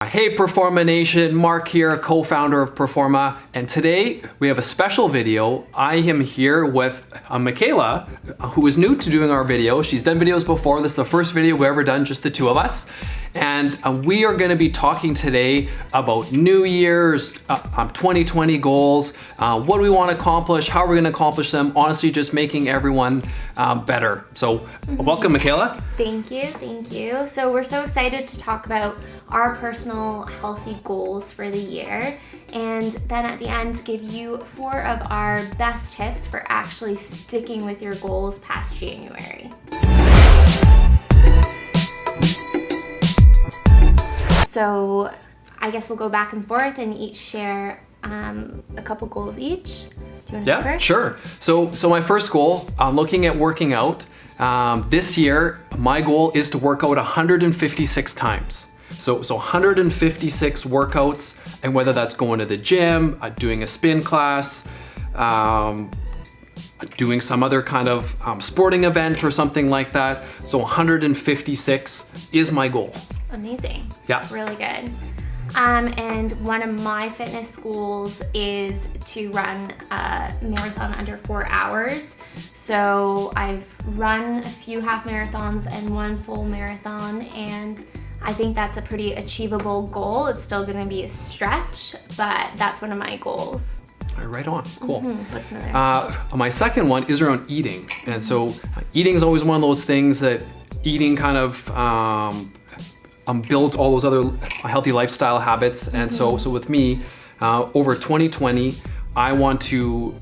Hey PERFORMA Nation, Mark here, co-founder of PERFORMA, and today we have a special video. I am here with Michaela, who is new to doing our videos. She's done videos before. This is the first video we've ever done, just the two of us. And we are going to be talking today about New Year's 2020 goals, what we want to accomplish, how we're going to accomplish them, honestly just making everyone better. So welcome, Michaela. Thank you, thank you. So we're so excited to talk about our personal healthy goals for the year, and then at the end give you 4 of our best tips for actually sticking with your goals past January. So I guess we'll go back and forth and each share a couple goals each. Do you want to go first? Sure. So my first goal, looking at working out, this year my goal is to work out 156 times. So 156 workouts, and whether that's going to the gym, doing a spin class, doing some other kind of sporting event or something like that. So 156 is my goal. Amazing. Yeah. Really good. And one of my fitness goals is to run a marathon under 4 hours. So I've run a few half marathons and 1 full marathon, and I think that's a pretty achievable goal. It's still gonna be a stretch, but that's one of my goals. Right on, cool. What's another? My second one is around eating. And so eating is always one of those things that eating kind of builds all those other healthy lifestyle habits. And so with me, over 2020, I want to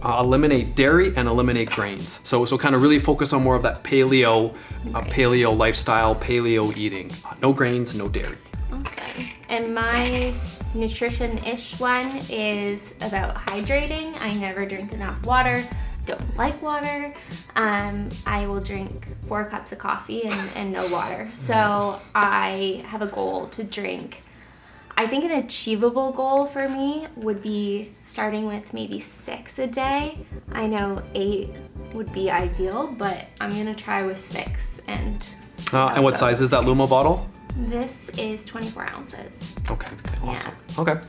eliminate dairy and eliminate grains. So kind of really focus on more of that paleo lifestyle, paleo eating. No grains, no dairy. Okay. And my nutrition-ish one is about hydrating. I never drink enough water. Don't like water. I will drink 4 cups of coffee and no water. So I have a goal to drink. I think an achievable goal for me would be starting with maybe 6 a day. I know 8 would be ideal, but I'm gonna try with 6 and what size is that Luma bottle? This is 24 ounces. Okay, awesome. Yeah. Okay,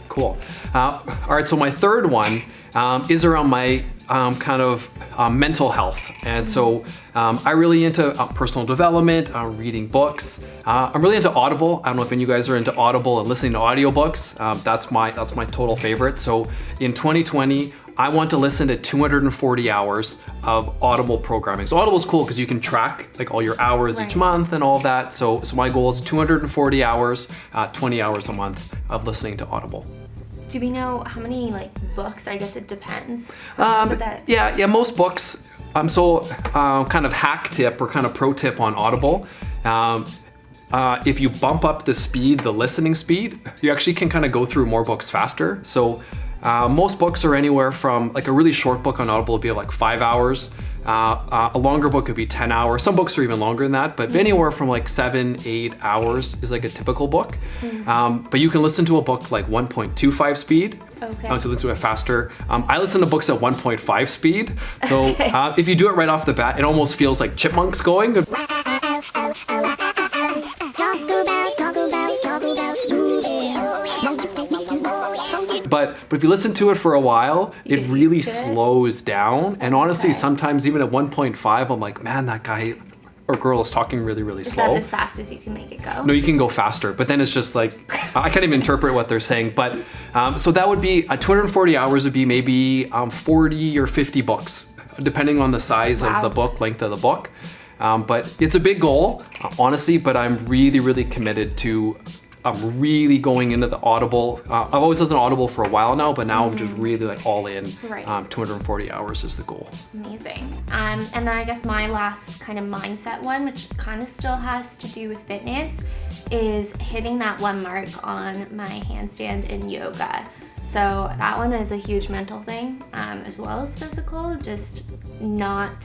cool. All right, so my third one is around my kind of mental health. And so I'm really into personal development, reading books. I'm really into Audible. I don't know if any of you guys are into Audible and listening to audiobooks. That's my total favorite. So in 2020, I want to listen to 240 hours of Audible programming. So Audible is cool because you can track like all your hours each month and all of that. So my goal is 240 hours, 20 hours a month of listening to Audible. Do we know how many books? I guess it depends. Yeah, most books. So kind of hack tip or kind of pro tip on Audible. If you bump up the listening speed, you actually can kind of go through more books faster. So most books are anywhere from a really short book on Audible would be 5 hours. A longer book could be 10 hours. Some books are even longer than that, but anywhere from 7, 8 hours is a typical book. But you can listen to a book 1.25 speed. Okay. So listen to it faster. I listen to books at 1.5 speed. So if you do it right off the bat, it almost feels like chipmunks going. But if you listen to it for a while, it really slows down. And honestly, sometimes even at 1.5, I'm like, man, that guy or girl is talking really, really slow. Is that as fast as you can make it go? No, you can go faster, but then it's just I can't even interpret what they're saying. But so that would be 240 hours would be maybe 40 or 50 books, depending on the size of the book, length of the book. But it's a big goal, honestly, but I'm really, really committed to really going into the Audible. I've always listened to Audible for a while now, but now I'm just really all in. 240 hours is the goal. Amazing. And then I guess my last kind of mindset one, which kind of still has to do with fitness, is hitting that 1 mark on my handstand in yoga. So that one is a huge mental thing, as well as physical, just not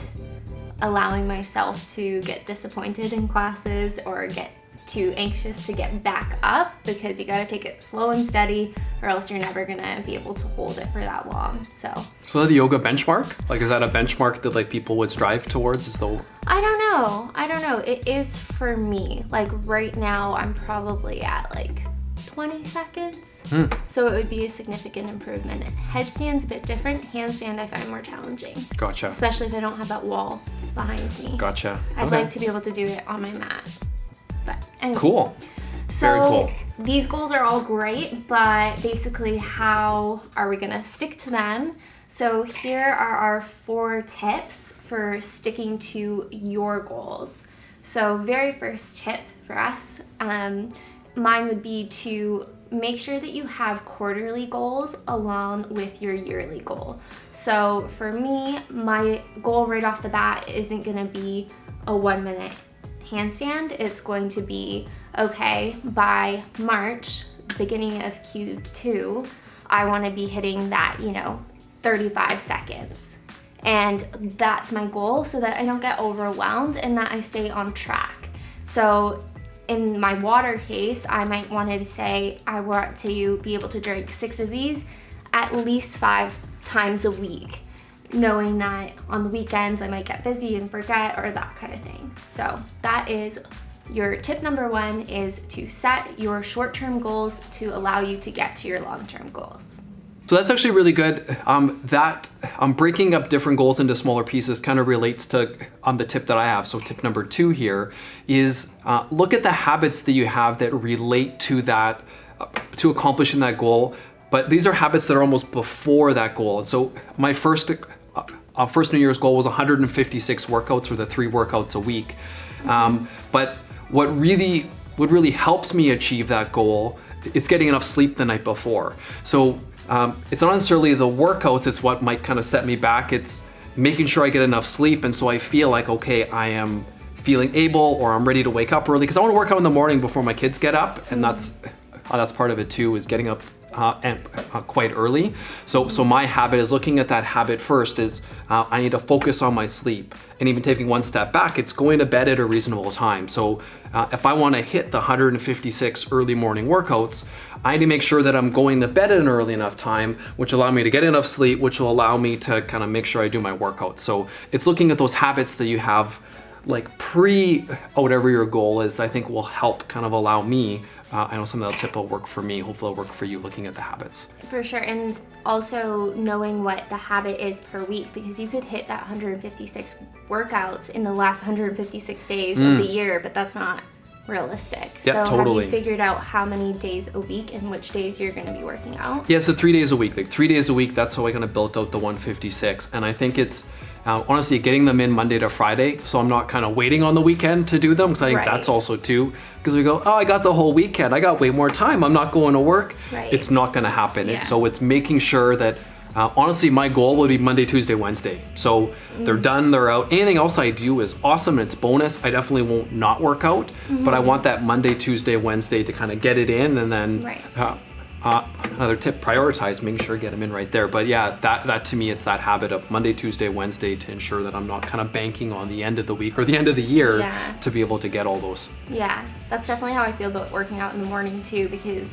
allowing myself to get disappointed in classes or get too anxious to get back up, because you gotta take it slow and steady, or else you're never gonna be able to hold it for that long. So the yoga benchmark, like, is that a benchmark that like people would strive towards? Is the I don't know. It is for me. Like right now, I'm probably at like 20 seconds. So it would be a significant improvement. Headstand's a bit different. Handstand I find more challenging. Gotcha. Especially if I don't have that wall behind me. Gotcha. I'd Okay. like to be able to do it on my mat. But anyway. Cool. So Very cool. these goals are all great, but basically how are we gonna stick to them? So here are our 4 tips for sticking to your goals. So very first tip for us, mine would be to make sure that you have quarterly goals along with your yearly goal. So for me, my goal right off the bat isn't gonna be a 1-minute handstand. It's going to be, okay, by March, beginning of Q2, I wanna be hitting that, 35 seconds. And that's my goal, so that I don't get overwhelmed and that I stay on track. So in my water case, I might want to say I want to be able to drink 6 of these at least 5 times a week, knowing that on the weekends I might get busy and forget, or that kind of thing. So that is your tip number 1, is to set your short-term goals to allow you to get to your long-term goals. So that's actually really good. That breaking up different goals into smaller pieces kind of relates to the tip that I have. So tip number 2 here is look at the habits that you have that relate to that, to accomplishing that goal. But these are habits that are almost before that goal. So my first New Year's goal was 156 workouts, or the 3 workouts a week. But what really helps me achieve that goal, it's getting enough sleep the night before. So it's not necessarily the workouts, it's what might kind of set me back. It's making sure I get enough sleep, and so I feel like, okay, I am feeling able, or I'm ready to wake up early, because I want to work out in the morning before my kids get up, and that's part of it too, is getting up quite early. So my habit is looking at that habit first, is I need to focus on my sleep, and even taking one step back, it's going to bed at a reasonable time. So if I want to hit the 156 early morning workouts, I need to make sure that I'm going to bed at an early enough time, which will allow me to get enough sleep, which will allow me to kind of make sure I do my workouts. So it's looking at those habits that you have like whatever your goal is, that I think will help kind of allow me, I know some of that tip will work for me, hopefully it'll work for you, looking at the habits. For sure, and also knowing what the habit is per week, because you could hit that 156 workouts in the last 156 days of the year, but that's not realistic. Yeah, so totally. Have you figured out how many days a week and which days you're going to be working out? Yeah, so 3 days a week. Like 3 days a week, that's how I kind of built out the 156. And I think it's honestly getting them in Monday to Friday, so I'm not kind of waiting on the weekend to do them, because I think that's also too, because we go, oh, I got the whole weekend, I got way more time, I'm not going to work. Right. It's not going to happen. Yeah. So it's making sure that honestly, my goal would be Monday, Tuesday, Wednesday. So they're done, they're out. Anything else I do is awesome, and it's bonus. I definitely won't not work out, but I want that Monday, Tuesday, Wednesday to kind of get it in, and then another tip, prioritize, making sure I get them in right there. But yeah, that to me, it's that habit of Monday, Tuesday, Wednesday, to ensure that I'm not kind of banking on the end of the week or the end of the year to be able to get all those. Yeah, that's definitely how I feel about working out in the morning too, because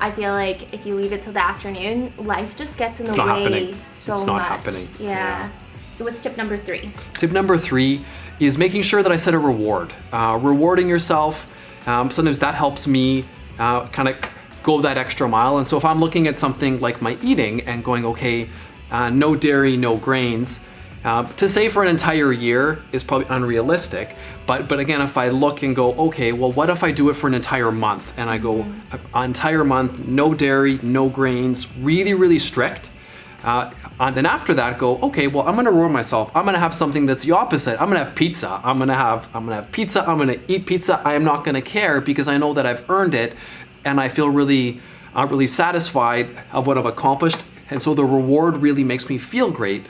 I feel like if you leave it till the afternoon, life just gets in the way so much. It's not happening. Yeah. So what's tip number 3? Tip number 3 is making sure that I set a reward. Rewarding yourself, sometimes that helps me kind of go that extra mile. And so if I'm looking at something like my eating and going, okay, no dairy, no grains, to say for an entire year is probably unrealistic. But again, if I look and go, okay, well, what if I do it for an entire month? And I go, an entire month, no dairy, no grains, really, really strict. And then after that, go, okay, well, I'm gonna reward myself. I'm gonna have something that's the opposite. I'm gonna have pizza. I'm gonna have pizza. I'm gonna eat pizza. I am not gonna care, because I know that I've earned it, and I feel really satisfied of what I've accomplished. And so the reward really makes me feel great.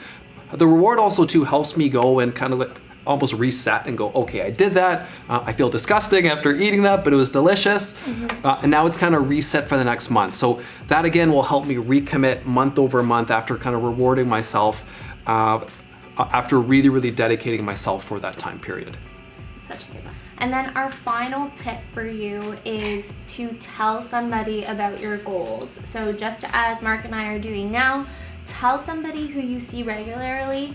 The reward also too helps me go and kind of almost reset and go, okay, I did that. I feel disgusting after eating that, but it was delicious. And now it's kind of reset for the next month. So that again will help me recommit month over month after kind of rewarding myself, after really, really dedicating myself for that time period. Such a good one. And then our final tip for you is to tell somebody about your goals. So just as Mark and I are doing now, tell somebody who you see regularly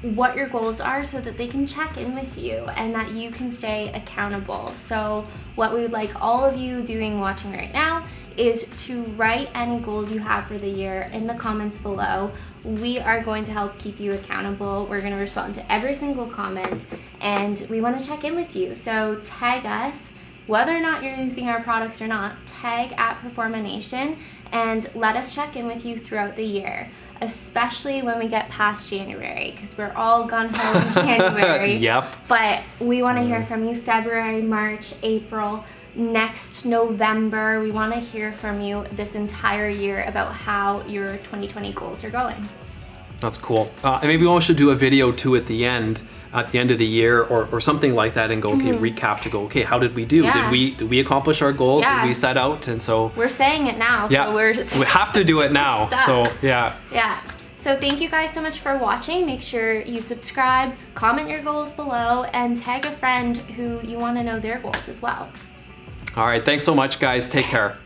what your goals are so that they can check in with you and that you can stay accountable. So what we would like all of you watching right now is to write any goals you have for the year in the comments below. We are going to help keep you accountable. We're going to respond to every single comment, and we want to check in with you. So tag us, whether or not you're using our products or not, tag at PERFORMA Nation and let us check in with you throughout the year, especially when we get past January, because we're all gung-ho in January. Yep. But we want to hear from you February, March, April, next November. We want to hear from you this entire year about how your 2020 goals are going. That's cool. And maybe we should do a video too at the end of the year or something like that, and go, okay, recap to go, okay, how did we do? Yeah. Did we accomplish our goals? Yeah. Did we set out? And so we're saying it now, yeah, so we have to do it now. Stuck. So yeah. Yeah. So thank you guys so much for watching. Make sure you subscribe, comment your goals below, and tag a friend who you want to know their goals as well. All right, thanks so much, guys. Take care.